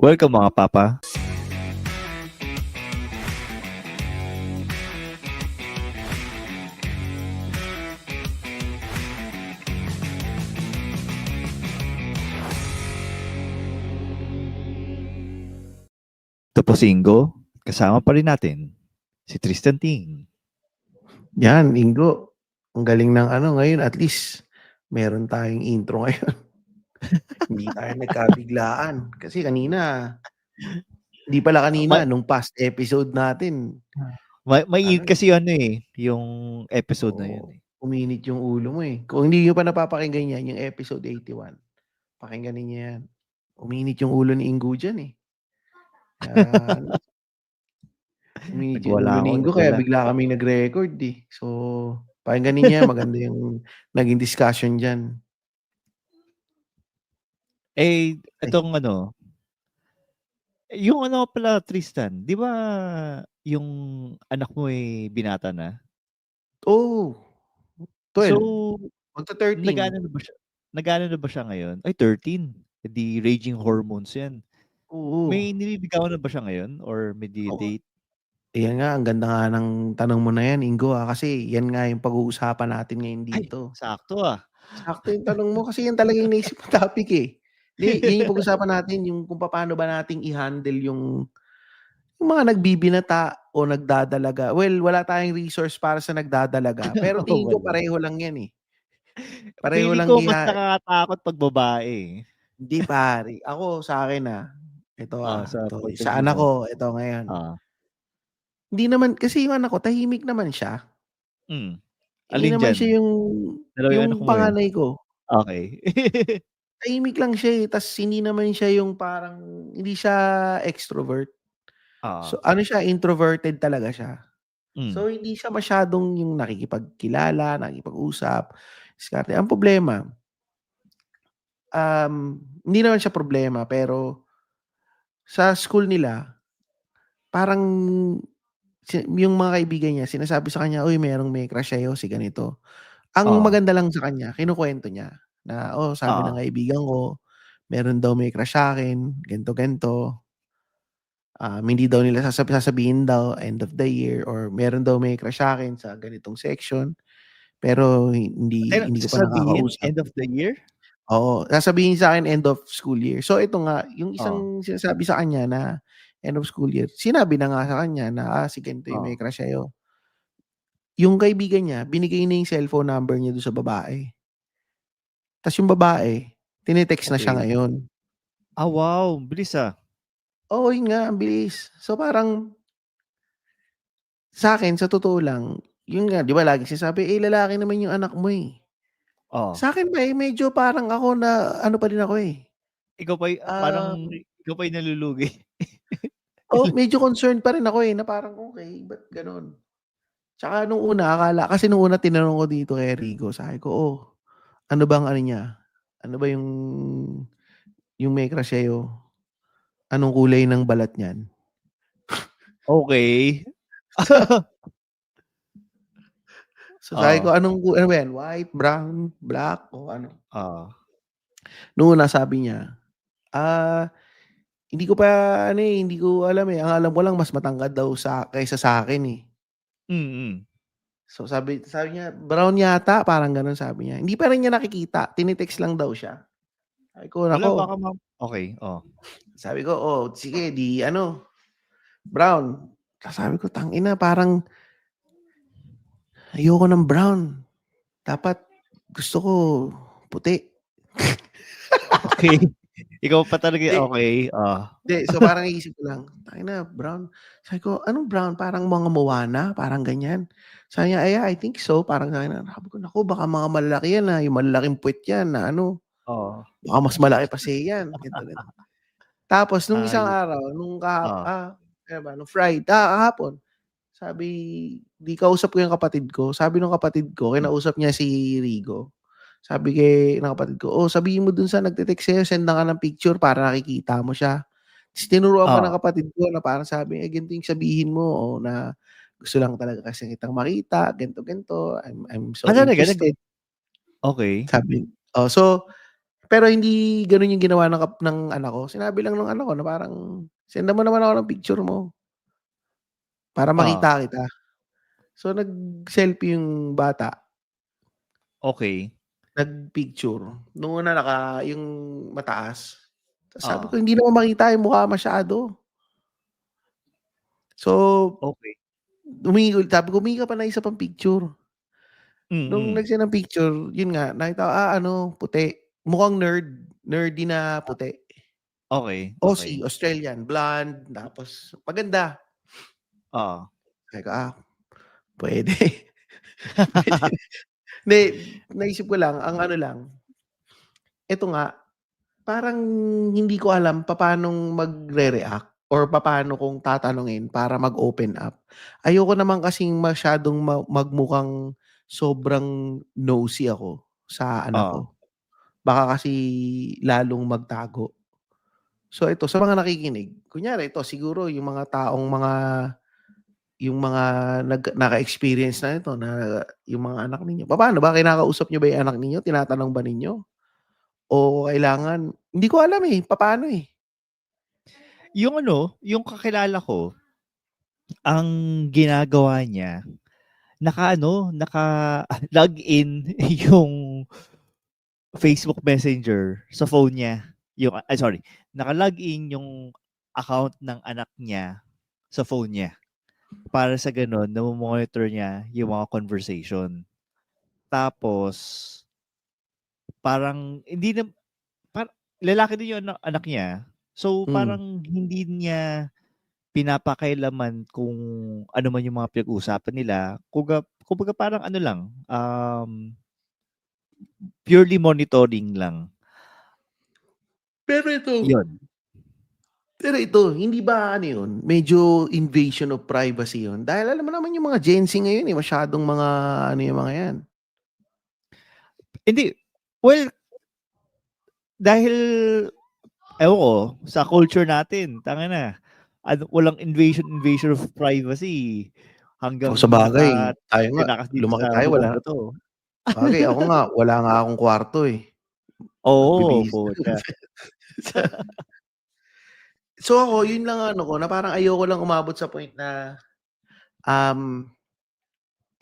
Welcome mga papa. Ito po si Ingo. Kasama pa rin natin si Tristan Ting. Yan, Ingo. Ang galing ng ngayon, at least meron tayong intro ngayon. Hindi tayo nagkabiglaan. Kasi hindi pala kanina, nung past episode natin. May kasi yung episode na yun. Uminit yung ulo mo eh. Kung hindi nyo pa napapakinggan yan, yung episode 81, pakinggan niyo yan. Uminit yung ulo ni Ingo dyan eh. Uminit yung ulo ni Ingo, kaya bigla kaming nag-record eh. So, pakinggan niyo yan, maganda yung naging discussion dyan. Itong yung pala Tristan, di ba yung anak mo binata na? Oh, 12. So, magta-13. Nag-ano na ba siya ngayon? Ay, 13. Di raging hormones yan. Oo. May nililigawan na ba siya ngayon? Or may date? Ayan nga, ang ganda nga ng tanong mo na yan, Ingo. Kasi yan nga yung pag-uusapan natin ngayon dito. Ay, sakto Sakto yung tanong mo kasi yan talaga yung naisip ng topic eh. Yan yung pag-uusapan natin, yung kung paano ba nating i-handle yung mga nagbibinata o nagdadalaga. Well, wala tayong resource para sa nagdadalaga. Pero tingin ko pareho lang yan eh. Pareho lang ko mas nakakatakot pag babae. Hindi pare. Ako sa akin ito sa anak ko, ito ngayon. Hindi naman, kasi yung anak ko, tahimik naman siya. Hindi naman siya yung panganay ko. Okay. Tahimik lang siya eh. Tas hindi naman siya yung parang, hindi siya extrovert. So siya, introverted talaga siya. So hindi siya masyadong yung nakikipagkilala, nakikipag-usap. Diskarte. Ang problema, hindi naman siya problema, pero sa school nila, parang yung mga kaibigan niya, sinasabi sa kanya, uy, may crush sa'yo, si ganito. Ang maganda lang sa kanya, kinukwento niya na, sabi ng kaibigan ko, meron daw may crush sa akin, ganito. Hindi daw nila sasabihin daw end of the year, or meron daw may crush sa akin sa ganitong section, pero hindi ko pa nakakausap. End of the year? Oo, sasabihin sa akin end of school year. So ito nga, yung isang sinasabi sa kanya na end of school year, sinabi na nga sa kanya na si ganito yung may crush sa'yo. Yung kaibigan niya, binigay na yung cellphone number niya doon sa babae. Tas yung babae, tinitext na siya ngayon. Wow, bilis Oo, yun nga, ang bilis. So parang, sa akin, sa totoo lang, yun nga, di ba lagi sinasabi, lalaki naman yung anak mo eh. Sa akin ba medyo parang ako na, pa din ako eh. Ikaw pa yung nalulugi. Medyo concerned pa rin ako eh, na parang okay, ba't ganun? Tsaka nung una, kasi nung una tinanong ko dito kay Rigo, sabi ko, ano bang niya? Ano ba yung may crush sa'yo? Anong kulay ng balat niyan? Okay. So sabi ko, ano ba yan? White, brown, black, o ano? Nung una sabi niya, hindi ko alam eh. Ang alam ko lang, mas matangkad daw kaysa sa akin eh. So sabi niya, brown yata, parang ganun sabi niya. Hindi pa rin niya nakikita, tinitext lang daw siya. Sabi ko, nako. Okay, Sabi ko, sige, di brown. Sabi ko, tangina, parang ayoko ng brown. Dapat gusto ko puti. Okay. Ikaw pa talaga, okay. Hindi, so parang iisip ko lang, tangina, brown. Sabi ko, anong brown? Parang mga Moana, parang ganyan. Sabi niya, I think so. Parang sabi ko, naku, baka mga malalaki yan yung malalaking puwet yan na baka mas malaki pa siya yan. Ganito. Tapos, nung isang araw, nung Friday, kahapon, sabi, di kausap ko yung kapatid ko. Sabi ng kapatid ko, kinausap niya si Rigo. Sabi ng kapatid ko, sabihin mo dun sa nagte-text sa'yo, send na ka ng picture para nakikita mo siya. Tapos tinuruan pa ng kapatid ko na parang sabi, ganito yung sabihin mo, na gusto lang talaga kasi kitang makita, ganito. I'm so interested. Okay. Sabi, so, Pero hindi gano'n yung ginawa ng anak ko. Sinabi lang ng anak ko na parang, "Sendan mo naman ako ng picture mo para Ah, makita kita." So, nag-selfie yung bata, okey. nag-picture. Nung una yung mataas. Tapos sabi ko, Oo, "Hindi naman makita yung mukha masyado." So, okey. sabi ko, "Humingi ka pa ng isa pang picture." Nung Mm, nag-send ng picture, yun nga, nakita ko, ano, puti. Mukhang nerdy na puti. okey, Aussie, okey. Australian, blonde, tapos maganda. Oo. Sabi ko, puwede. Puwede. Hindi, naisip ko lang, ang ano lang, eto nga, parang hindi ko alam papaanong magre-react or papaano kung tatanungin para mag-open up. Ayoko naman kasing masyadong magmukhang sobrang nosy ako sa anak Oo. ko. Baka kasi lalong magtago. So ito, sa mga nakikinig, kunyari ito siguro yung mga naka-experience na nito na yung mga anak ninyo, papaano ba, kinakausap niyo ba yung anak ninyo, tinatanong ba ninyo? O kailangan hindi ko alam, papaano, eh. Yung ano, yung kakilala ko, ang ginagawa niya, naka-login yung Facebook Messenger sa phone niya. Naka-login yung account ng anak niya sa phone niya. Para sa gano'n, namo-monitor niya yung mga conversation. Tapos, parang hindi na lalaki din yung anak niya. So, Hmm. parang hindi niya pinapakailaman kung ano man yung mga pinag-uusapan nila. Kumbaga parang ano lang, purely monitoring lang. Pero ito Yun. pero ito, hindi ba ano yun, medyo invasion of privacy yun? Dahil alam mo naman yung mga Gen Z ngayon, masyadong mga ano yung mga yan. Hindi, well, dahil ewan ko, sa culture natin, tangina, ano, walang invasion of privacy Kung hanggang sabagay, tayo nga tinakas dito lumaki sa tayo lubong wala na 'to. sabagay ako nga wala nga akong kwarto, Oo, nagbibihis putya. So ako, yun lang ano ko, na parang ayoko lang umabot sa point na, um,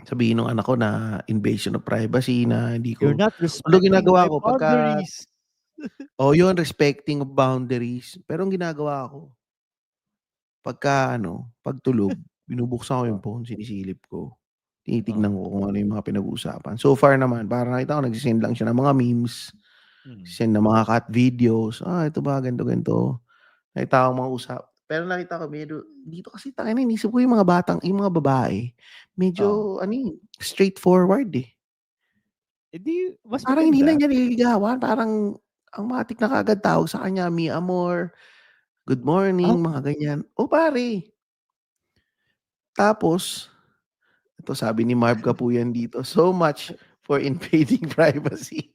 sabihin nung anak ko na invasion of privacy na hindi You're ko not although respecting ginagawa my ko pagka boundaries. yun respecting of boundaries. Pero ang ginagawa ko pagka ano, 'pag tulog, binubuksan ko yung Oh, phone, sinisilip ko, oh, tinitignan ko kung ano yung mga pinag-uusapan. So far naman parang nakita ko nagse-send lang siya ng mga memes, mm. send ng mga cat videos, ito ba ganito, ganito. Nakita ko mga pero nakita ko dito kasi tangina inisip ko yung mga babae, Oh, medyo ano, straightforward, eh. eh, di mas Parang hindi na maganda. niya nililigawan, parang ang matik na kaagad tawag sa kanya, "Mi amor, good Ah, morning," mga ganyan. Pare, tapos ito sabi ni Marv Kapuyan dito, "So much for invading privacy."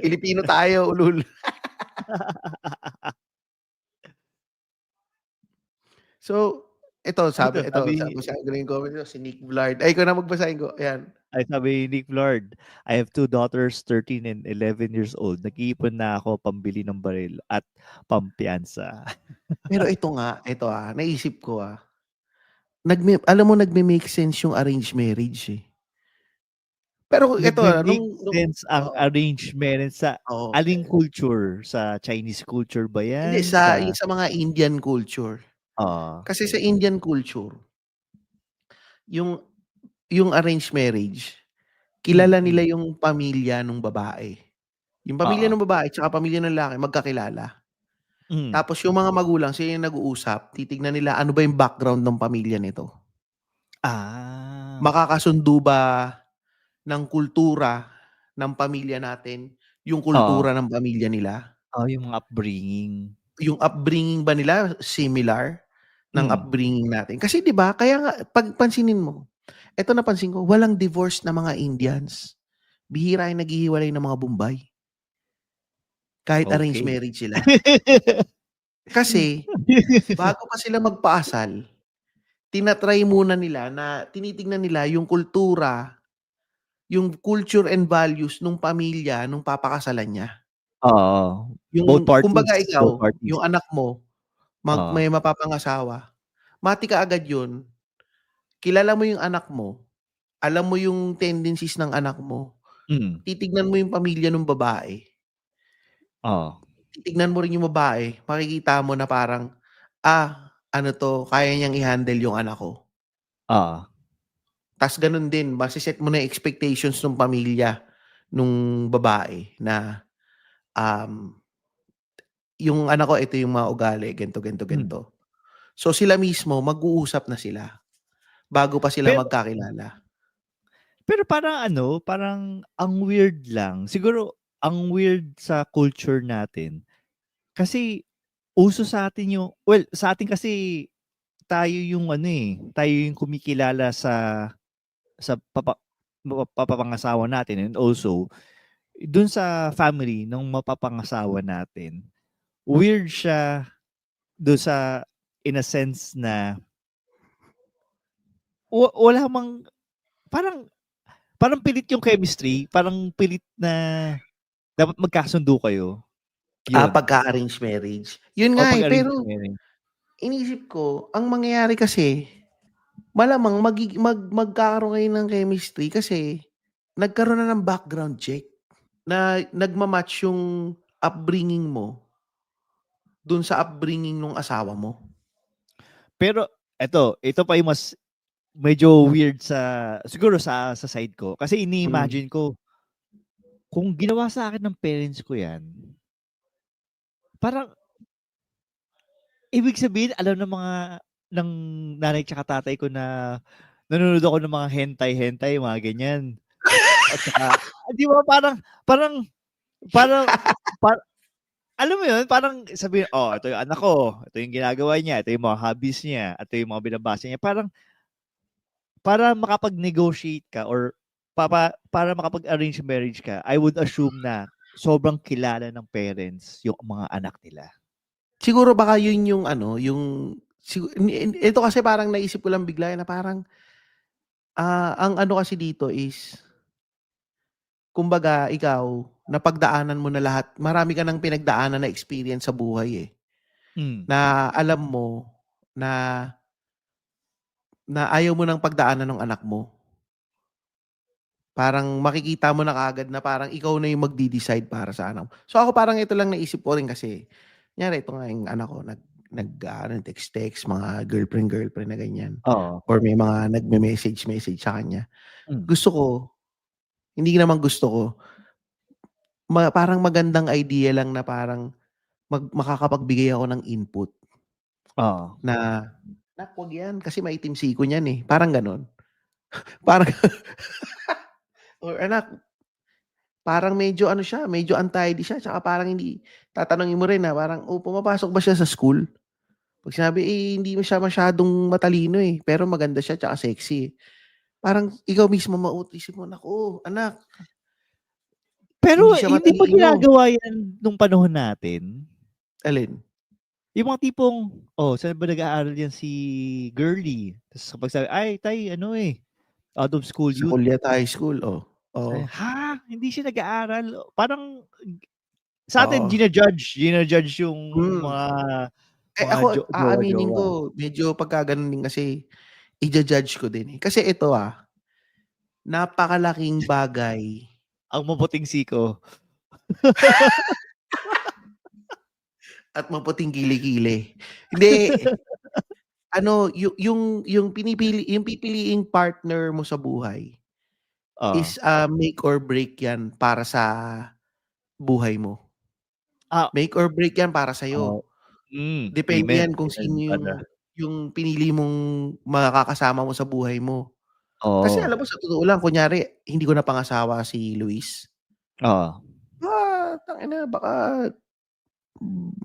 Pilipino tayo ulul. So, Ano 'to, ito basahin ko na yung comment nito si Nick Vlad. Ay ikaw na magbasahin ko, ayan. sabi ni Nick Vlard, "I have 2 daughters, 13 and 11 years old. Nag-iipon na ako pambili ng baril at pampiyansa." Pero ito, naisip ko, alam mo nagme-make sense yung arranged marriage, eh. Pero ito, Nagme-make nung sense ang oo, arranged marriage sa oo. aling culture? Sa Chinese culture ba Hindi 'yan? Sa yung sa mga Indian culture. Kasi sa okey. Indian culture, yung yung arranged marriage, kilala nila Mm. yung pamilya nung babae. Yung pamilya Oo. nung babae tsaka pamilya ng lalaki magkakilala. Hmm. Tapos yung mga magulang sila yung nag-uusap, titignan nila ano ba yung background ng pamilya nito. Ah, Makakasundo ba ng kultura ng pamilya natin yung oo. kultura ng pamilya nila? Yung mga upbringing. Yung upbringing ba nila similar ng Hmm. upbringing natin? Kasi 'di ba kaya nga 'pag pansinin mo, eto napansin ko walang divorce na mga Indians. Bihira yung naghihiwalay ng mga Bombay, kahit arranged Okey. marriage sila. Kasi bago pa sila magpakasal, muna nila na tinitignan nila yung kultura, yung culture and values nung pamilya nung papakasalan niya. Oo. Both Yung kumbaga parties, both ikaw, parties. yung anak mo Oo. may mapapangasawa, mati ka agad yun, kilala mo yung anak mo, alam mo yung tendencies ng anak mo, Mm. titignan mo yung pamilya nung babae, Oo. titignan mo rin yung babae, makikita mo na parang, ano 'to, kaya niyang i-handle yung anak ko. Oo. Ta's gano'n din, mase-set mo na yung expectations nung pamilya nung babae na, um, yung anak ko ito yung mga ugali, ganito, ganito, Hmm. ganito. So, sila mismo mag-uusap na sila bago pa sila Pero magkakilala. pero parang ano, parang ang weird lang. Siguro ang weird sa culture natin kasi uso sa'tin yung sa'tin kasi tayo yung ano, tayo yung kumikilala sa mapapangasawa natin, and also dun sa family ng mapapangasawa natin. Weird siya dun sa in a sense na wala mang parang parang pilit yung chemistry, parang pilit na dapat magkasundo kayo, yun. Pagka-arranged marriage. Yun O nga, eh, pag-arrange pero marriage. iniisip ko, ang mangyayari kasi, malamang magkakaroon kayo ng chemistry kasi nagkaroon na ng background check na nagma-match yung upbringing mo dun sa upbringing nung asawa mo. Pero ito pa yung mas medyo weird siguro sa side ko. Kasi Mm. ini-imagine ko, kung ginawa sa akin ng parents ko 'yan, parang ibig sabihin alam ng nanay tsaka tatay ko na nanonood ako ng mga hentai-hentai, mga ganyan. At saka 'di ba parang parang parang par alam mo 'yun, parang sabihin, "Oh, ito yung anak ko, ito yung ginagawa niya, ito yung mga hobbies niya, ito yung mga binabasa niya." Parang para makapag-negotiate ka or para makapag-arrange marriage ka, I would assume na sobrang kilala ng parents yung mga anak nila. Siguro baka yun yung ano, yung ito kasi parang naisip ko lang bigla, eh, na parang, ang ano kasi dito is, kumbaga ikaw, napagdaanan mo na lahat, marami ka ng pinagdaanan na experience sa buhay, eh, Hmm. na alam mo na ayaw mo ng pagdaanan ng anak mo. Parang makikita mo na kaagad na parang ikaw na yung magde-decide para sa anak mo. So, ako parang ito lang naisip ko rin kasi, kunyari ito nga yung anak ko text-text, mga girlfriend na ganyan, Oo. or may mga nagme-message sa kanya. Hmm. Gusto ko, hindi naman gusto ko, parang magandang idea lang na parang makakapagbigay ako ng input Oo. na, "Nak, 'wag 'yan kasi maitim siko niyan, eh." Parang gano'n. Parang or, "Anak, parang medyo ano siya, medyo untidy siya, tsaka parang hindi." Tatanungin mo rin na parang, "Oh, pumapasok ba siya sa school?" 'Pag sinabi, "Eh, hindi siya masyadong matalino, eh, pero maganda siya tsaka sexy, eh." Parang ikaw mismo isip mo, "Naku, anak, Pero hindi siya hindi ba matalino." ginagawa 'yan nung panahon natin? Alin? Yung mga tipong, "Oh, saan ba nag-aaral 'yan si girlie?" Tapos kapag sabi, "Ay tay ano, out of school Sa youth." Culyat High School, oh. Oo, Sabi, "Ha? Hindi siya nag-aaral?" Parang sa'tin oo. gina-judge yung Hmm. mga Eh, ako aaminin jowa-jowa. ko medyo pagka gano'n din kasi ija-judge ko din, eh. Kasi ito, napakalaking bagay Ang maputing siko. at maputing kilikili. Hindi, ano, yung pipiliing partner mo sa buhay Oo. is, make or break 'yan para sa buhay mo. Ah, Make or break 'yan para oo. sa'yo. Depende Amen, 'yan kung amen sino brother. yung pinili mong makakasama mo sa buhay mo. Kasi Oo. alam mo sa totoo lang, kunyari hindi ko napangasawa si Luis, Oo. tangina baka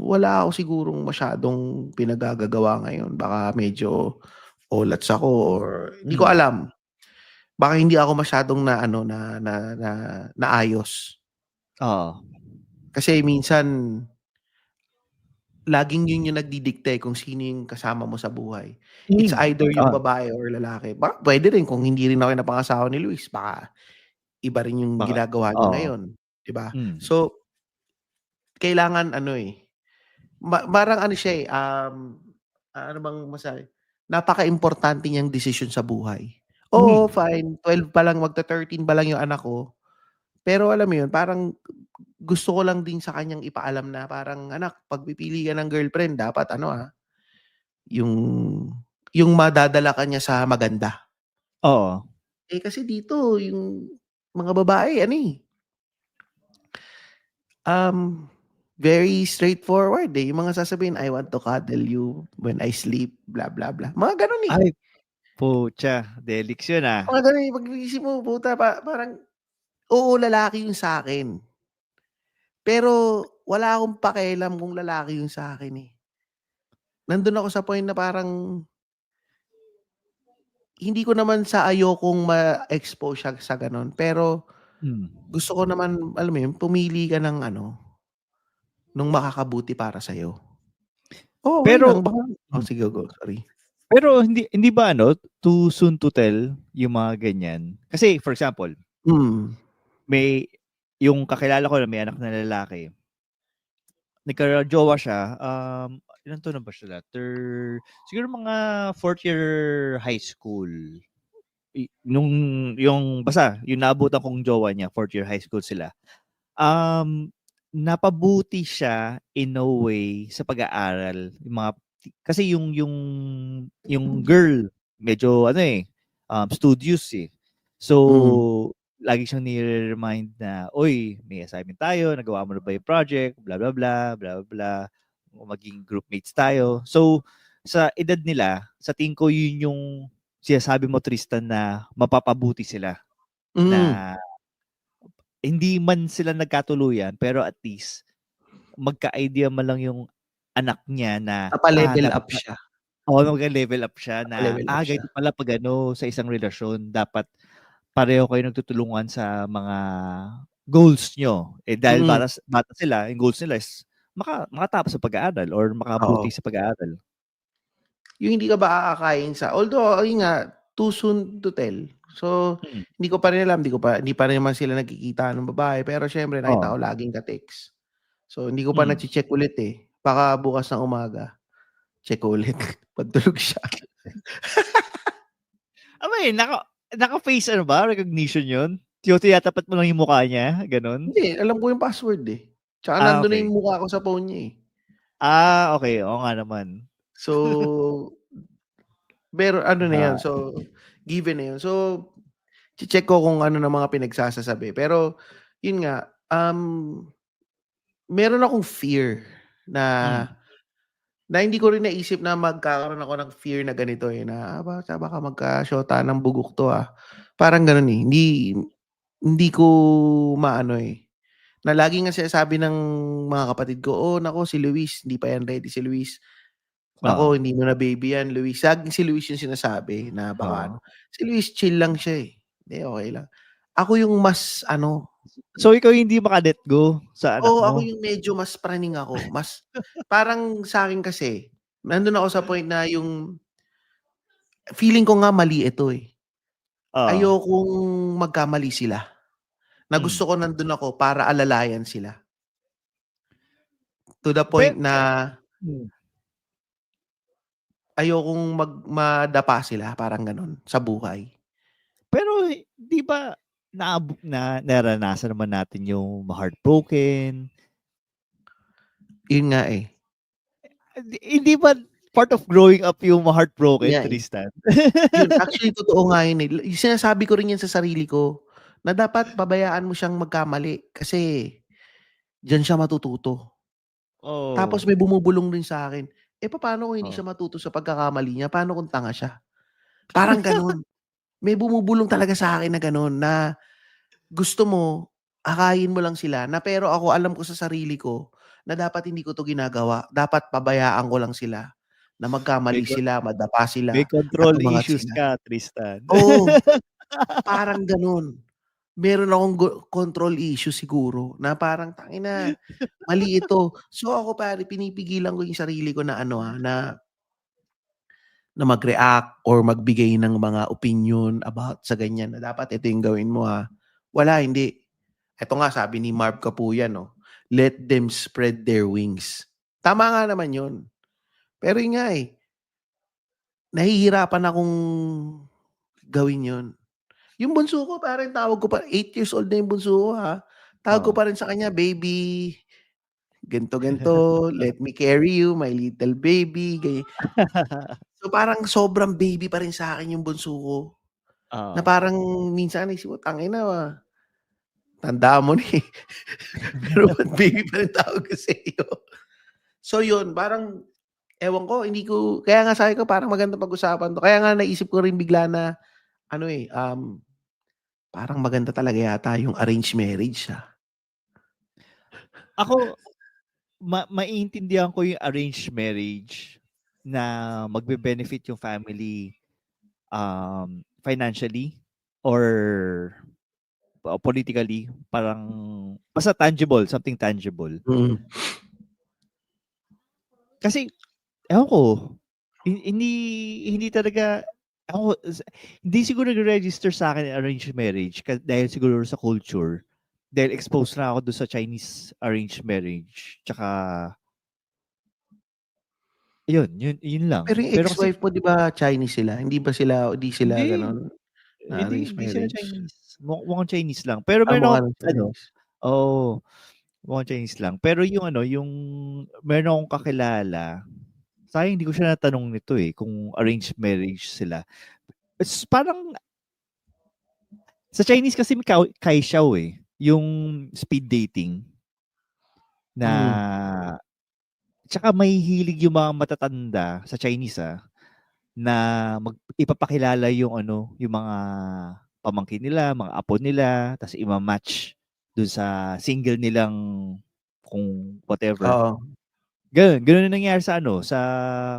wala ako sigurong masyadong pinagagagawa ngayon. Baka medyo olats ako or hindi ko Hmm. alam. Baka hindi ako masyadong na ano, na naayos. Oo. Kasi minsan laging yun yung nagdidikte kung sino yung kasama mo sa buhay. It's either yung Oo. babae or lalaki. Puwede rin kung hindi rin ako napangasawa ni Luis, baka iba rin yung Baka ginagawa niya oo. ngayon, 'di ba? Hmm. So, kailangan ano eh, parang ano siya eh, ano bang masabi? Napaka-importante niyang desisyon sa buhay. Oo, Hmm. fine, 12 pa lang, magta-13 pa lang yung anak ko. Pero alam mo yun, parang gusto ko lang din sa kanyang ipaalam na parang, "Anak, 'pag pipili ka ng girlfriend dapat ano, yung madadala ka niya sa maganda." Oo. Eh, kasi dito yung mga babae ano eh, um, very straightforward, eh. Yung mga sasabihin, "I want to cuddle you when I sleep, blah, blah, blah." Mga gano'n, eh. Ay, putya, delix yun, Mga gano'n, eh. Pag-iisip mo, puta parang, oo, lalaki yun sa'kin. Pero wala akong pakialam kung lalaki yun sa'kin, eh. Nandun ako sa point na parang hindi ko naman sa ayokong ma-expose siya sa gano'n, pero Hmm. gusto ko naman, alam mo yun, pumili ka ng ano, nung makakabuti para sa'yo. Oo, okey lang Pero baka sige, mm. go, sorry. Pero hindi ba too soon to tell yung mga ganyan? Kasi for example, Mm. may yung kakilala ko na may anak na lalaki, nagka-jowa siya, ilang taon na ba sila? Siguro mga 4th year high school. Nung yung basta yung naabutan kong jowa niya, 4th year high school sila. Um, Napabuti siya in a way sa pag-aaral, yung mga kasi yung girl medyo studious eh. Mm. So, lagi siyang nire-remind na, "Uy, may assignment tayo, nagawa mo na ba yung project, blah blah blah, blah blah blah, maging groupmates tayo." So, sa edad nila, sa tingin ko yun yung sinasabi mo Tristan na mapapabuti sila Hmm, na hindi man sila nagkatuluyan, pero at least magka-idea man lang yung anak niya na, napa-level dapat up siya, oo, magle-level up siya na, napa-level up siya. ganito pala 'pag sa isang relasyon dapat pareho kayo nagtutulungan sa mga goals niyo. Eh, dahil Mm, bata sila, yung goals nila is makatapos sa pag-aaral or makabuti oo. sa pag-aaral. Yung hindi ka ba aakayin sa, although ayun nga, too soon to tell. So, Mm, hindi ko pa rin alam, hindi pa rin naman sila nagkikita ng babae, pero siyempre nakita oo, ko laging ka-text. So, hindi ko pa mm. nache-check ulit, eh. Baka bukas ng umaga, check ko ulit 'pag tulog siya. Naka-face ba, recognition yun? Tinatapat mo lang yung mukha niya, gano'n? Hindi, alam ko yung password, eh. Tsaka Ah, nandun na okey. yung mukha ko sa phone niya, eh. Okey. Oo nga naman. So, pero ano na Ah, yan, so given na yun. So, che-check ko kung ano na mga pinagsasasabi. Pero yun nga, meron akong fear na hmm, hindi ko rin naisip na magkakaroon ako ng fear na ganito, eh, na, baka magka-shota ng bugok 'to, Parang gano'n, eh. Hindi ko maano, eh, na lagi ngang sinasabi ng mga kapatid ko, "Oh, naku si Luis, hindi pa yan ready si Luis. oo, Naku, hindi mo na baby yan, Luis." Laging si Luis yung sinasabi na baka ano. oo. Si Luis chill lang siya, eh. Hindi, okey lang. Ako yung mas ano, So, ikaw hindi maka-let go sa anak oo, ako mo? yung medyo mas praning ako. Mas parang sa'kin kasi, nandun ako sa point na yung feeling ko nga mali ito, eh. Oo, Ayokong magkamali sila, na hmm. gusto ko nandun ako para alalayan sila. To the Pe point na hmm, ayokong madapa sila, parang gano'n, sa buhay. pero 'di ba naranasan naman natin yung ma-heartbroken? Yun nga, eh. Hindi ba part of growing up yung Yun ma-heartbroken, nga, eh. Tristan? Yun, actually totoo nga yun, eh. Yung sinasabi ko rin yan sa sarili ko, na dapat pabayaan mo siyang magkamali kasi diyan siya matututo. Tapos Oo, may bumubulong din sa'kin, papaano kung hindi oo. siya matuto sa pagkakamali niya, paano kung tanga siya? Parang gano'n. May bumubulong talaga sa'kin na gano'n, na gusto mo, akayin mo lang sila na, pero ako alam ko sa sarili ko na dapat hindi ko 'to ginagawa. Dapat pabayaan ko lang sila na May magkamali ko sila, madapa may sila at control umangat issues sila. ka, Tristan. Oo, parang gano'n. Meron akong control issue siguro na parang, "Tangina, mali ito." So ako pare, pinipigilan ko yung sarili ko na ano, na mag-react or magbigay ng mga opinion about sa ganyan na dapat ito yung gawin mo, Wala, hindi. Eto nga sabi ni Marv Kapuyan 'no, let them spread their wings. Tama nga naman yun. Pero yun nga nahihirapan akong gawin yun. Yung bunso ko, parang tawag ko pa, 8 years old na yung bunso ko ha. Tawag ko Oo. pa rin sa kanya, baby, ganto, let me carry you, my little baby, ganyan. So parang sobrang baby pa rin sa akin yung bunso ko. Na Oo. parang minsan naisip ko, tangina, tanda mo na eh. Pero ba't baby pa rin tawag ko sa'yo? So yun, parang, ewan ko, kaya nga sabi ko, parang maganda pag-usapan to. Kaya nga naisip ko rin bigla na, parang maganda talaga yata yung arranged marriage Ako, maiintindihan ko yung arranged marriage na magbe-benefit yung family financially or politically, parang basta tangible, something tangible. Mm. Kasi ewan ko, hindi talaga ako, hindi siguro nagre-register sa akin yung arranged marriage dahil siguro sa culture. Dahil exposed na ako doon sa Chinese arranged marriage. Tsaka yun lang. Pero yung Pero kasi ex-wife mo 'di ba Chinese sila? Hindi sila hindi, gano'n na arranged hindi sila marriage? Chinese. Mukhang Chinese lang. Pero meron Mukha akong ng ano, Chinese. oo, mukhang Chinese lang. Pero yung meron akong kakilala, sayang hindi ko siya natanong nito kung arranged marriage sila. It's parang sa Chinese kasi may kaisyaw yung speed dating na Mm. tsaka may hilig yung mga matatanda sa Chinese na ipapakilala yung mga pamangkin nila, mga apo nila, tas ima-match dun sa single nilang kung whatever. Oo. Ganun yung nangyari sa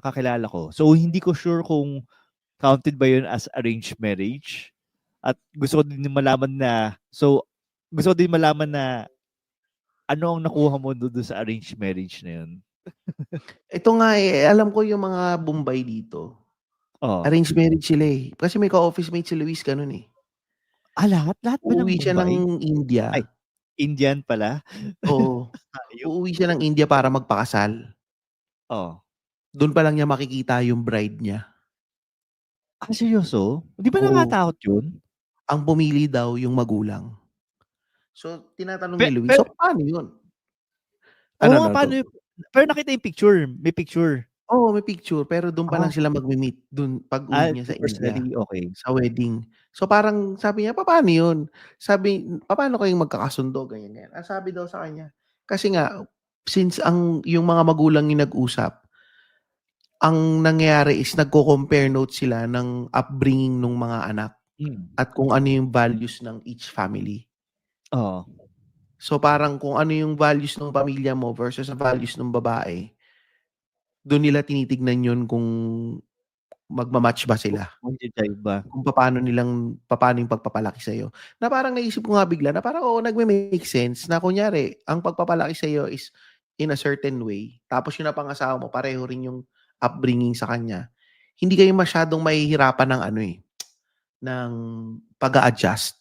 kakilala ko. So hindi ko sure kung counted ba yun as arranged marriage. At gusto ko din malaman na ano ang nakuha mo doon sa arranged marriage na yun. Ito nga alam ko yung mga Bombay dito, Oh. arranged marriage sila Kasi may ka-office mate si Luis gano'n Lahat ba ng Uuwi siya Bombay? ng Ay, India. Indian pala? Oo. Hayop. Uuwi siya ng India para magpakasal. Oh. Do'n pa lang niya makikita yung bride niya. Seryoso? Di ba Oo. nakakatakot yun? Ang pumili daw yung magulang. So, tinatanong ni Luis, Pero "So, paano yun?" oo Ano, nga, paano go. yun? Pero nakita yung picture, may picture. Oo, may picture pero dun pa lang Ah, sila magme-meet, dun pag-uwi niya sa India, personally, okay. sa wedding. So parang sabi niya, "Papaano yun?" Sabi, "Papaano kayong magkakasundo?" Ganyan, ganyan. Ang sabi daw sa kanya, kasi nga since yung mga magulang yung nag-usap, ang nangyayari is nagko-compare notes sila ng upbringing nung mga anak Hmm. at kung ano yung values ng each family. Oo. So parang kung ano yung values ng pamilya mo versus sa values ng babae, dun nila tinitignan yun kung magma-match ba sila. Magja-jive ba? Kung papaano yung pagpapalaki sa'yo. Na parang naisip ko nga bigla na parang oo, nagme-make sense na kunyari ang pagpapalaki sa'yo is in a certain way, tapos yung napangasawa mo pareho rin yung upbringing sa kanya, hindi kayo masyadong mahihirapan ng ng pag-a-adjust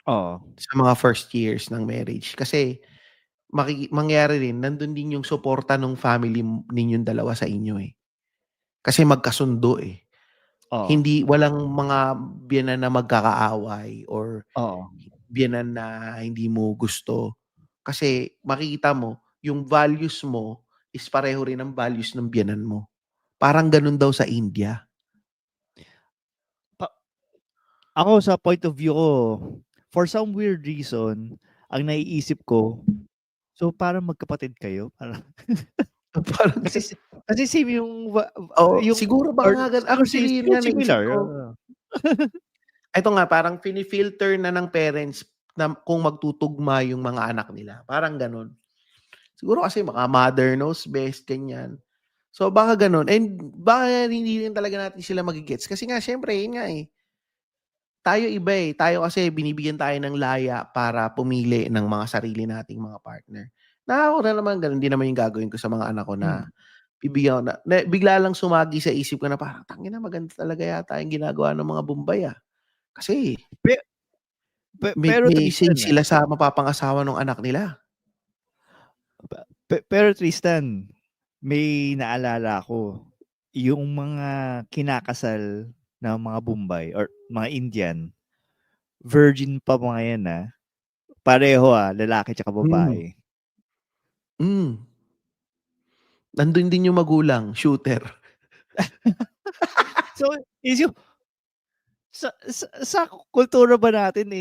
Oo. sa mga first years ng marriage. Kasi mangyayari rin nandun din yung suporta nung family ninyong dalawa sa inyo Kasi magkasundo Oo. Walang mga biyenan na magkakaaway or Oo. biyenan na hindi mo gusto. Kasi makikita mo, yung values mo is pareho rin ang values ng biyenan mo. Parang ganun daw sa India. Ako sa point of view ko, for some weird reason, ang naiisip ko, so parang magkapatid kayo? Parang Parang kasi same yung siguro baka or nga siguro actually yun nga naisip similar, ko. Eto nga, parang fini-filter na ng parents na kung magtutugma yung mga anak nila. Parang ganun. Siguro kasi baka mother knows best, ganyan. So baka gano'n and baka hindi rin talaga natin sila mage-gets kasi nga siyempre yun nga tayo iba tayo kasi binibigyan tayo ng laya para pumili ng mga sarili nating mga partner. Na ako na naman gano'n din naman yung gagawin ko sa mga anak ko na Hmm. bibigyan ko na bigla lang sumagi sa isip ko na parang, "Tangina maganda talaga yata yung ginagawa ng mga Bombay, Kasi Pe may pero may to be say fair sila sa mapapangasawa ng anak nila." Pero Tristan, may naalala ako, yung mga kinakasal na mga Bombay or mga Indian, virgin pa mga yan, pareho, lalaki tsaka Hmm. babae. Nandun din yung magulang, shooter. So, is yung sa kultura ba natin,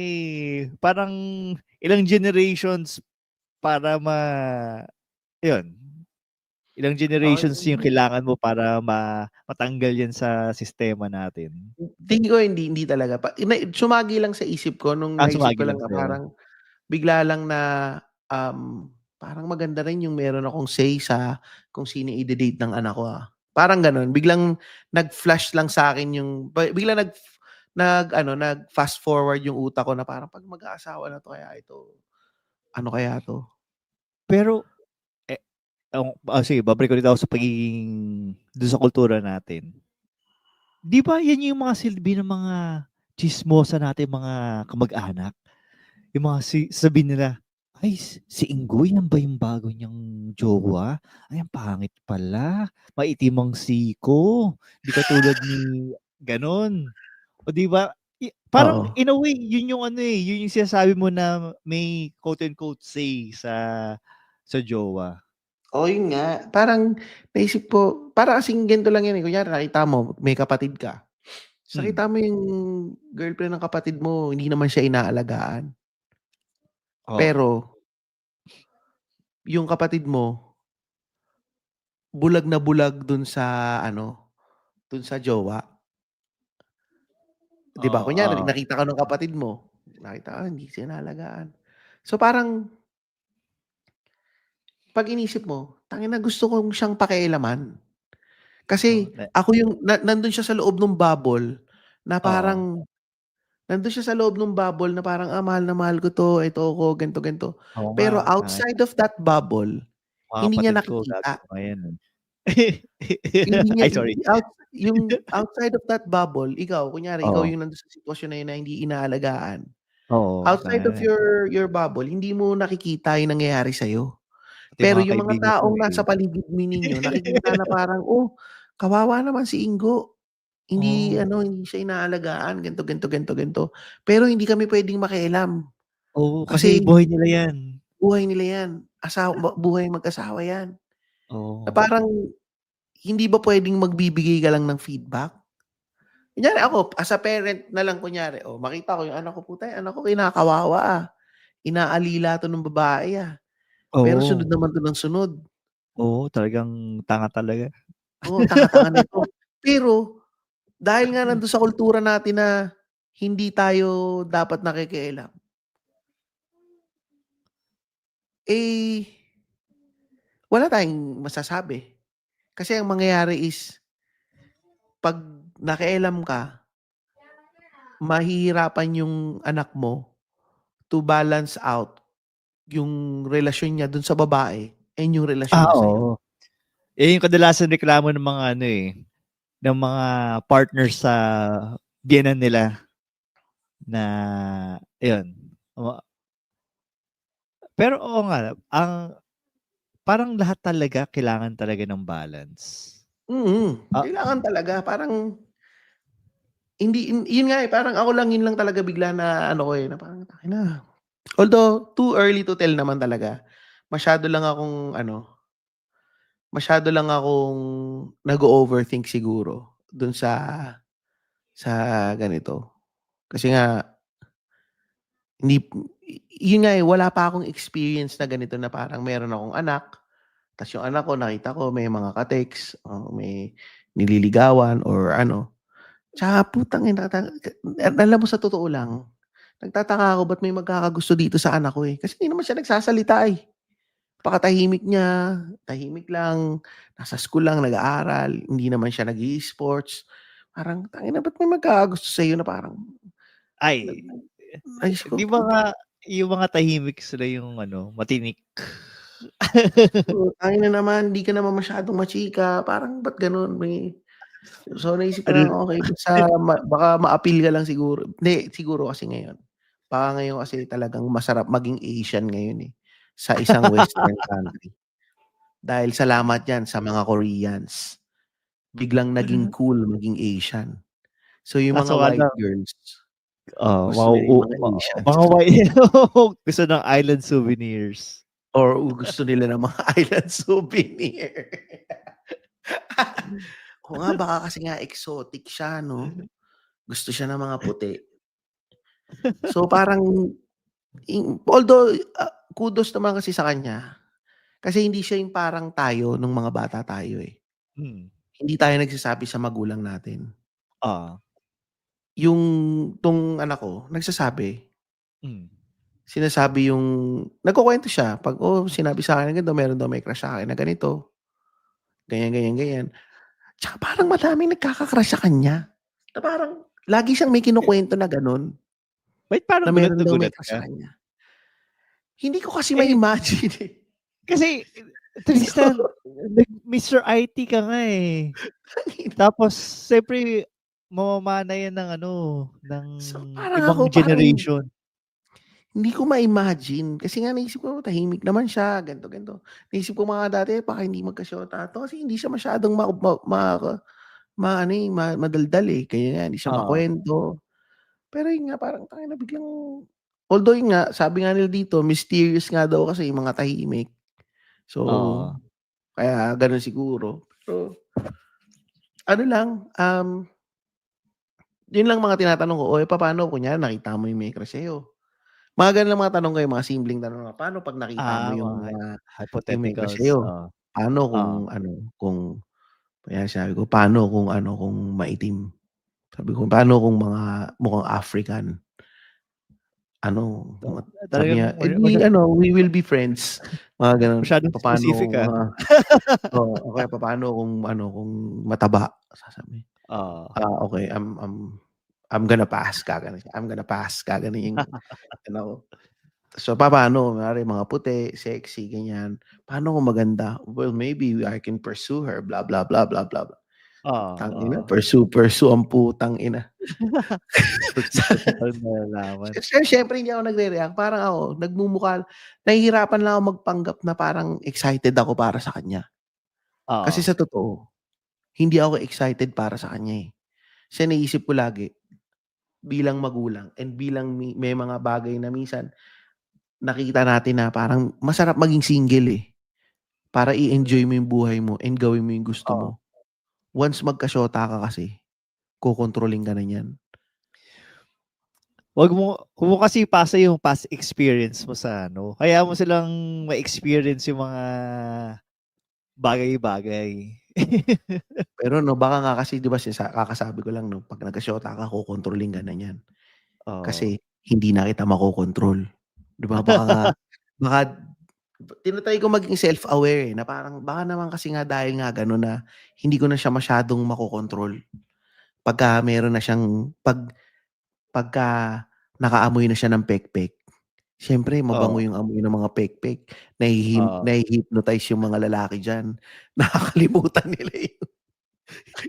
parang ilang generations para yun, ilang generations yung Um, kailangan mo para matanggal yan sa sistema natin? Tingin ko hindi talaga sumagi lang sa isip ko nung naisip Sumagi ko lang lang na sa'yo. parang bigla lang na, parang maganda rin yung meron akong say sa kung sino ide-date ng anak ko, Parang gano'n. Biglang nag-flash lang sa'kin yung biglang nag-fast forward yung utak ko na parang 'pag mag-aasawa na 'to kaya ito, ano kaya 'to? Pero, eh, sige, babalik ulit ako sa dun sa kultura natin. 'Di ba yan yung mga silbi ng mga tsismosa nating mga kamag-anak? Yung mga sasabihin nila, "Ay, si Ingoy yan ba yung bago niyang jowa? Ay, ang pangit pala, maitim ang siko, 'di katulad ni" gano'n. O 'di ba, parang Oo. in a way yun yung yun yung sinasabi mo na may quote unquote say sa jowa. Oo, yun nga. Parang naisip ko para kasing ganito lang yan, kunyari nakita mo may kapatid ka, ta's Hmm, nakita mo yung girlfriend ng kapatid mo hindi naman siya inaalagaan, oh, pero yung kapatid mo bulag na bulag dun sa jowa. 'Di ba, oo, kunyari oo. nakita ka nung kapatid mo, nakita ka hindi siya inaalagaan. So, parang 'pag inisip mo, tangina gusto kong siyang pakialaman. Oo, Kasi ako yung nandun siya sa loob nung bubble na oo, parang nandun siya sa loob nung bubble na parang, mahal na mahal ko 'to, ito ako, ganito, ganito. oo nga, Pero outside of that bubble, mga hindi niya kapatid ko gago nakikita. mga yan, Hindi niya Ay, sorry. yung outside of that bubble, ikaw kunyari ikaw Oo, yung nandun sa sitwasyon na yun na hindi inaalagaan. oo, Outside of your bubble, hindi mo nakikita yung nangyayari sa'yo. pati Pero mga yung mga kaibigan ko, taong nasa paligid ninyo nakikita na parang, "Oh, kawawa naman si Ingo. Hindi oo, ano, hindi siya inaalagaan, ganito, ganito, ganito, ganito." Pero hindi kami puwedeng makialam oo, kasi kasi buhay nila yan. buhay nila 'yan, buhay mag-asawa 'yan. Na Oo, parang hindi ba puwedeng magbibigay ka lang ng feedback? Kunyari ako, as a parent na lang kunyari, makita ko yung anak ko, "Puta, yung anak ko kinakawawa, inaalila 'to ng babae, pero sunod oo, naman 'to ng sunod." oo, talagang tanga talaga. Oo, tanga-tanga nito. Pero dahil nga nandun sa kultura natin na hindi tayo dapat nakikialam, eh, wala tayong masasabi. Kasi ang mangyayari is 'pag nakialam ka, mahihirapan yung anak mo to balance out yung relasyon niya dun sa babae and yung relasyon niya sa'yo. Oo. Yung kadalasan reklamo ng mga ng mga partners sa biyenan nila na ayun, ma pero oo nga, parang lahat talaga kailangan talaga ng balance. Ah, Kailangan talaga parang hindi yun nga, parang ako lang yun lang talaga bigla na ano ko, na parang tangina. Although too early to tell naman talaga. Masyado lang akong ano, masyado lang akong nag-o-overthink siguro dun sa ganito. Kasi nga hindi yun nga, wala pa akong experience na ganito na parang meron akong anak, ta's yung anak ko nakita ko may mga ka-text, may nililigawan or ano. Tsaka putang ina alam mo sa totoo lang, nagtataka ako ba't may magkakagusto dito sa anak ko, Kasi hindi naman siya nagsasalita, Napakatahimik niya, tahimik lang, nasa school lang nag-aaral, hindi naman siya nag-i-sports. Parang tangina ba't may magkakagusto sa'yo na parang nag ay, naisip 'di ko, ba nga putang yung mga tahimik sila yung matinik. tangina naman, di ka naman masyadong machika, parang ba't gano'n so naisip ko na, Ano okey basta baka ma-appeal ka lang siguro. Hindi, siguro kasi ngayon, baka ngayon kasi talagang masarap maging Asian ngayon, sa isang western country. Dahil salamat yan sa mga Koreans. Biglang naging cool maging Asian. So, yung Kaso mga nga white lang girls, gusto mga nila yung mga Asians. mga white gusto ng island souvenirs. Or gusto nila ng mga island souvenir. Oo nga, baka kasi nga exotic siya, no? Gusto siya ng mga puti. So, parang although, kudos naman kasi sa kanya. Kasi hindi siya yung parang tayo nung mga bata tayo, eh. Hmm, Hindi tayo nagsasabi sa magulang natin. oo. Yung 'tong anak ko nagsasabi. Hmm. Sinasabi yung nagkukuwento siya 'pag, sinabi sa'kin na ganito, meron daw may crush sa'kin na ganito, ganyan, ganyan, ganyan. Tsaka parang madaming nagkaka-crush sa kanya, na parang lagi siyang may kinukuwento na gano'n, Wait, na parang gulat meron na daw may gulat crush sa ka? kanya. Hindi ko kasi Eh, ma-imagine, eh. kasi So, Tristan, Mr. IT ka nga, eh. Tapos siyempre mamamana yan ng ano, ng so parang ibang ako, parang generation. hindi ko ma-imagine. Kasi nga naisip ko tahimik naman siya, ganito, ganito. Naisip ko mga dati baka hindi magka-shota 'to kasi hindi siya masyadong madaldal, eh, kaya nga hindi siya Oo, makuwento. Pero yun nga parang tangina biglang although yun nga, sabi nga nila dito mysterious nga daw kasi yung mga tahimik. So, oo, kaya gano'n siguro. Pero ano lang, yun lang mga tinatanong ko, papaano kunyari nakita mo yung may crush sa'yo? Mga gano'n lang mga tanong ko, yung mga simpleng tanong na, paano 'pag nakita mo mga yung may crush hypotheticals, sa'yo? Paano kung oo, ano, kung kaya sabi ko, paano kung ano, kung maitim? Sabi ko, paano kung mga mukhang African? Ano, sabi niya, talagang "Eh, di ano, we will be friends." Mga gano'n. masyadong Papaano specific, oo, o kaya papaano kung ano, kung mataba? Sasabihin, Oo. okey, I'm gonna pass, gaganon siya. I'm gonna pass, gaganon yung ano ko. So, papaano? Kunwari mga puti, sexy, ganyan. Paano kung maganda? Well, maybe I can pursue her, blah, blah, blah, blah, blah. Oo, Tangina, oo. pursue ang putang ina. Pagkatapos mo palang malalaman. Siyempre hindi ako nagre-react, parang ako nahihirapan lang ako magpanggap na parang excited ako para sa kanya. Kasi Oo, sa totoo, hindi ako excited para sa kanya, eh. Kasi naisip ko lagi, bilang magulang and bilang may mga bagay na minsan nakita natin na parang masarap maging single, eh, para i-enjoy mo yung buhay mo and gawin mo yung gusto oo. mo. Once magka-shota ka kasi, kokontrolin ka na niyan. Wag mo kasi ipasa yung past experience mo sa ano, hayaan mo silang ma-experience yung mga bagay-bagay. Pero 'no, baka nga kasi 'di ba kakasabi ko lang 'no, 'pag nagka-shota ka kokontrolin ka na niyan. Oo. Kasi hindi na kita makokontrol. 'Di ba baka tina-try ko maging self-aware, eh, na parang baka naman kasi nga dahil nga gano'n na hindi ko na siya masyadong makokontrol. Pagka meron na siyang pagka nakaamoy na siya ng pekpek, siyempre mabango Oo, yung amoy ng mga pekpek, oo. nahi-hypnotize yung mga lalaki diyan. Nakakalimutan nila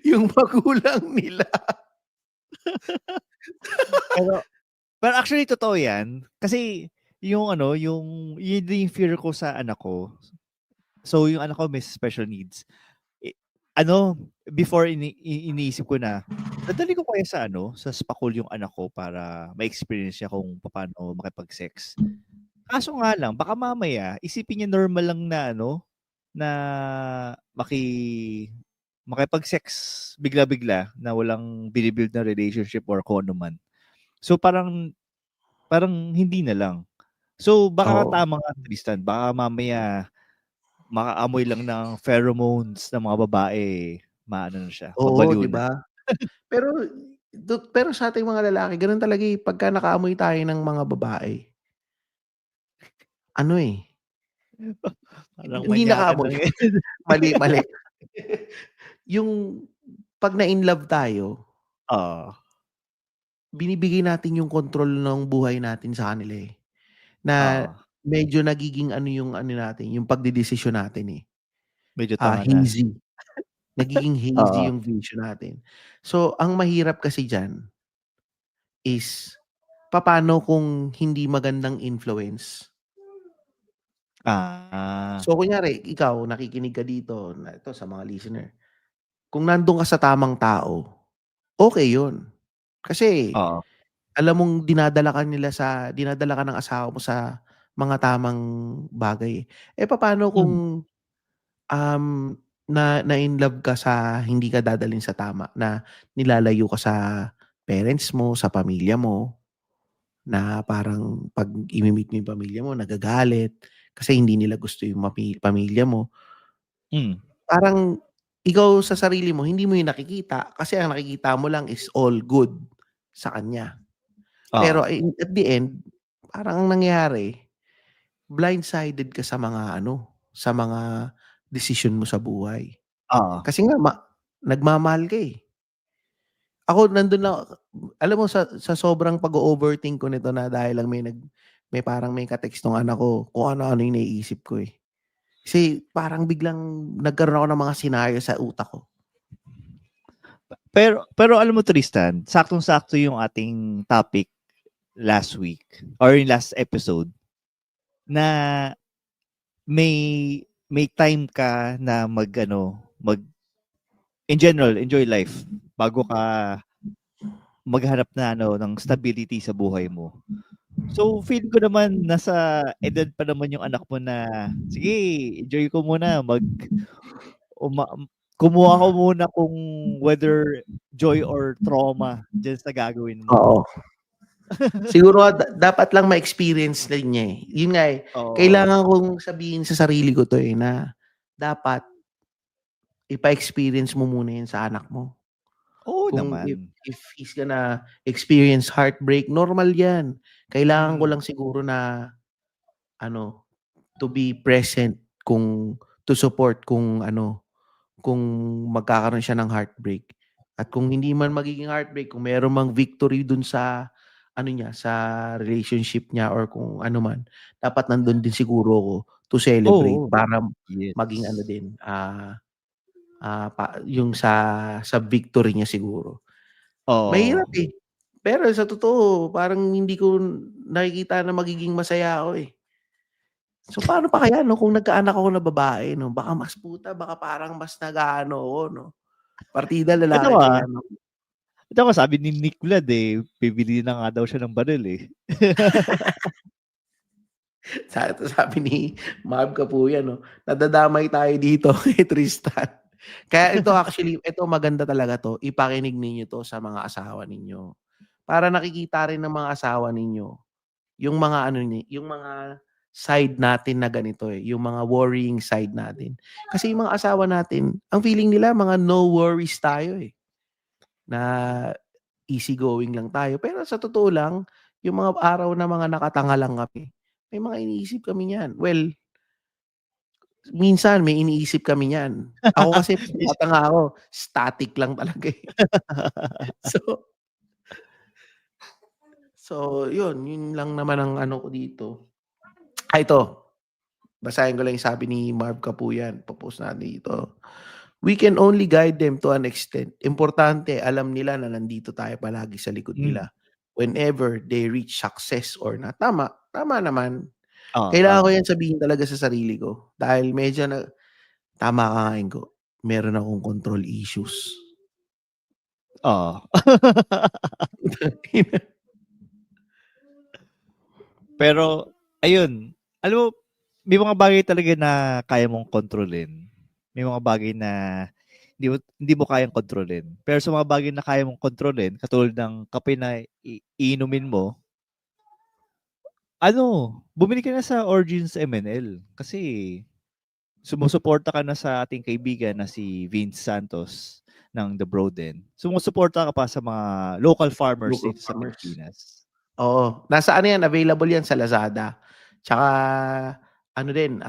yung magulang nila. Pero pero actually totoo 'yan, kasi yung ano, yun din yung fear ko sa anak ko. So, yung anak ko may special needs. Ano, before iniisip ko na, dadalhin ko kaya sa ano, sa spa school yung anak ko para ma-experience niya kung papaano makipag-sex. Kaso nga lang baka mamaya isipin niya normal lang na ano, na makipag-sex bigla-bigla na walang bini-build na relationship or kung ano man. So, parang parang hindi na lang. So, baka Oo. nga tama nga Tristan, baka mamaya makaamoy lang ng pheromones ng mga babae, maano na siya, Oo, mabaliw 'di na. ba? Pero pero sa ating mga lalaki gano'n talaga, eh, pagka nakaamoy tayo ng mga babae, ano, eh, Parang hindi manyakan nakaamoy, lang yan. mali, mali. Yung 'pag na-inlove tayo, Oo, binibigay natin yung kontrol ng buhay natin sa kanila, eh, na oo. medyo nagiging ano yung ano natin, yung pagdedesisyon natin, eh, Medyo tanga na. hazy. Nagiging hazy Oo, yung vision natin. So, ang mahirap kasi diyan is papaano kung hindi magandang influence Ah. So, kunyari ikaw nakikinig ka dito na ito sa mga listener, kung nandun ka sa tamang tao, okey yun. Kasi Oo. alam mong dinadala ka ng asawa mo sa mga tamang bagay. Eh, papaano Hmm. kung, na-in-love ka sa hindi ka dadalhin sa tama, na nilalayo ka sa parents mo, sa pamilya mo, na parang 'pag imi-meet mo yung pamilya mo nagagalit kasi hindi nila gusto yung pamilya mo. Hmm. Parang ikaw sa sarili mo hindi mo yun nakikita kasi ang nakikita mo lang is all good sa kanya. Pero Oo. at the end, parang ang nangyayari, blindsided ka sa mga ano, sa mga desisyon mo sa buhay. Oo. Kasi nga nagmamahal ka, eh. Ako nandun lang alam mo sa sobrang pag-o-overthink ko nito na dahil lang may parang may ka-text nung anak ko, kung ano-ano yung naiisip ko, eh. Kasi parang biglang nagkaroon ako ng mga senaryo sa utak ko. Pero alam mo Tristan, saktong-sakto yung ating topic last week or yung last episode na may time ka na in general, enjoy life bago ka maghanap na ng stability sa buhay mo. So, feeling ko naman nasa edad pa naman yung anak mo na, sige, enjoy ko muna, uma kumuha ko muna kung whether joy or trauma diyan sa gagawin mo. Oo. Siguro nga dapat lang ma-experience din niya, eh. Yun nga, eh, Oo. kailangan kong sabihin sa sarili ko 'to, eh, na dapat ipa-experience mo muna 'yan sa anak mo. Oo Kung naman. if he's gonna experience heartbreak, normal 'yan. Kailangan ko Mm. lang siguro na ano, to be present to support kung magkakaroon siya ng heartbreak. At kung hindi man magiging heartbreak, kung meron mang victory dun sa ano niya, sa relationship niya or kung ano man, dapat nandun din siguro ako to celebrate Oo. para maging ano Yes. din, yung sa victory niya siguro. Mahirap, Oo. eh. Pero sa totoo parang hindi ko nakikita na magiging masaya ako, eh. So, paano pa kaya 'no, kung nagkaanak ako na babae 'no, baka parang mas nag-aano ako 'no, partida Ito lalaki nga kaya 'no. ito nga sabi ni Nick Vlad, eh, bibili na nga daw siya ng baril, eh. Sabi ni Marv Kapuyan 'no, nadadamay tayo dito kay Tristan. Kaya ito maganda talaga 'to, ipakinig ninyo 'to sa mga asawa ninyo. Para nakikita rin ng mga asawa ninyo yung mga yung mga side natin na ganito, eh, yung mga worrying side natin. Kasi yung mga asawa natin, ang feeling nila mga no worries tayo, eh, na easy going lang tayo. Pero sa totoo lang, yung mga araw na mga nakatanga lang kami, may mga iniisip kami niyan. Well, minsan may iniisip kami niyan. Ako kasi 'pag Is nakatanga ako, static lang talaga, eh. So yun lang naman ang ano ko dito. Ito, basahin ko lang yung sabi ni Marv Kapuyan, po-post natin dito. "We can only guide them to an extent. Importante alam nila na nandito tayo palagi sa likod hmm. nila whenever they reach success or not." Tama, tama naman. Oo, Kailangan ko tama. 'yan sabihin talaga sa sarili ko dahil medyo tama ka nga, Ingo, meron akong control issues. Oo. Pero ayun, alam mo may mga bagay talaga na kaya mong kontrolin. May mga bagay na hindi mo kayang kontrolin. Pero sa mga bagay na kaya mong kontrolin, katulad ng kape na iinumin mo, bumili ka na sa Origins MNL kasi sumusuporta ka na sa ating kaibigan na si Vince Santos ng The Broden. Sumusuporta ka pa sa mga local farmers Local dito sa farmers. Pilipinas. Oo, nasa ano 'yan, available 'yan sa Lazada. Tsaka ano din,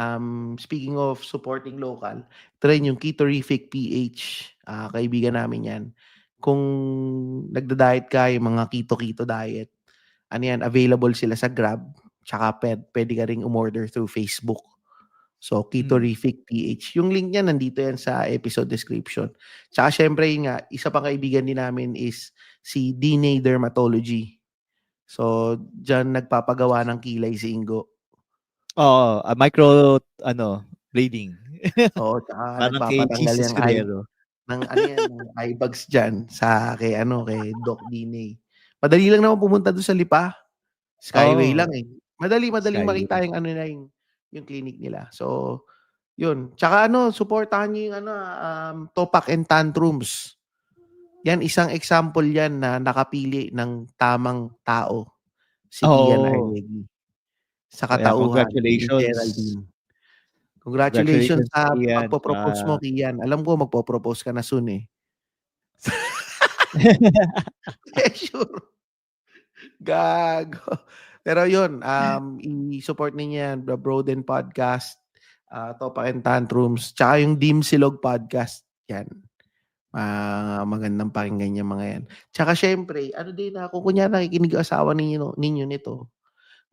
speaking of supporting local, ito rin yung Ketorific PH, kaibigan namin 'yan. Kung nagda-diet ka, yung mga keto diet, ano 'yan, available sila sa Grab, tsaka puwede ka ring umorder through Facebook. So, Hmm. Ketorific PH. Yung link niya nandito 'yan sa episode description. Tsaka siyempre yun nga, isa pang kaibigan din namin is si DNA Dermatology. So, diyan nagpapagawa ng kilay si Ingo. Oo, micro blading. Oo, tsaka Parang kay nagpapatanggal Jesus yang Cordero. ng ano yan, ng eye bags diyan kay Doc Dine. Madali lang naman pumunta do'n sa Lipa. Skyway lang, Oo, eh. Madaling Skyway. makita yung ano nila, yung clinic nila. So, yun. Tsaka suportahan niyo yung Topak and Tantrums. Yan, isang example yan na nakapili ng tamang tao, si Kian Oo. Arlegui. Sa Kaya katauhan ni congratulations. Geraldine. Congratulations Congratulations sa Kian, pagpo-propose mo, Kian. Alam ko magpo-propose ka na soon, eh. Pressure. Gago. Pero yun, i-support ninyo yan, The Broden Podcast, Topak and Tantrums, tsaka yung Dimsilog Podcast. Yan. Magandang pakinggan yung mga yan. Tsaka syempre, kung kunyari nakikinig yung asawa ninyo nito,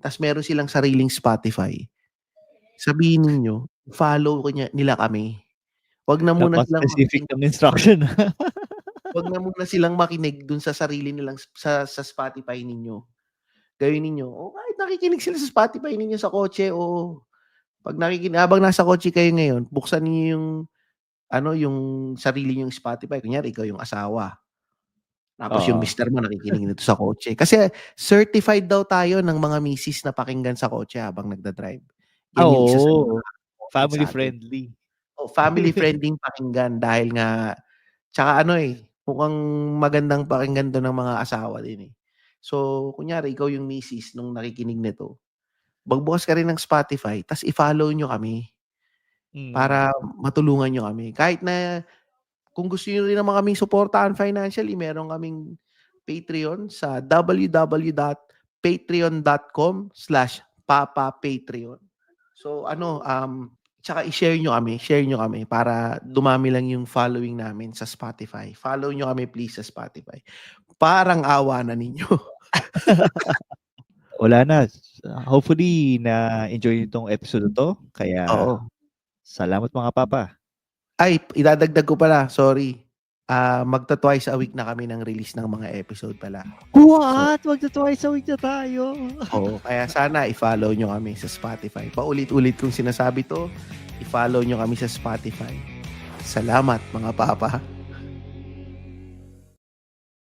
tas meron silang sariling Spotify, sabihin ninyo, follow nila kami. Wag na muna silang Napaka-specific ng instruction. Wag na muna silang makinig dun sa sarili nilang sa Spotify ninyo. Gawin ninyo, kahit nakikinig sila sa Spotify ninyo sa kotse, oo. Habang nasa kotse kayo ngayon, buksan niyo yung sarili niyong Spotify. Kunyari, ikaw yung asawa. Tapos yung Oo. mister mo nakikinig nito sa kotse. Kasi certified daw tayo ng mga misis na pakinggan sa kotse habang nagda-drive. Yan yung isa sa mga Oo, comment family sa'tin. friendly. Family friendly pakinggan dahil nga tsaka mukhang magandang pakinggan 'to ng mga asawa din, eh. So, kunyari ikaw yung misis nung nakikinig nito, magbukas ka rin ng Spotify ta's i-follow niyo kami Mm. para matulungan niyo kami. Kahit na kung gusto niyo rin naman kaming suportahan financially, meron kaming Patreon sa www.patreon.com/papapatreon. So tsaka share nyo kami para dumami lang yung following namin sa Spotify. Follow nyo kami please sa Spotify. Parang awa na ninyo. Wala na. Hopefully na-enjoy niyo 'tong episode na 'to. Kaya Oo. salamat mga papa. Ay, idadagdag ko pala, sorry. Magta-twice a week na kami ng release ng mga episode pala. So, What? Magta-twice a week na tayo. oo, kaya sana i-follow nyo kami sa Spotify. Paulit-ulit kong sinasabi to, i-follow nyo kami sa Spotify. Salamat mga papa.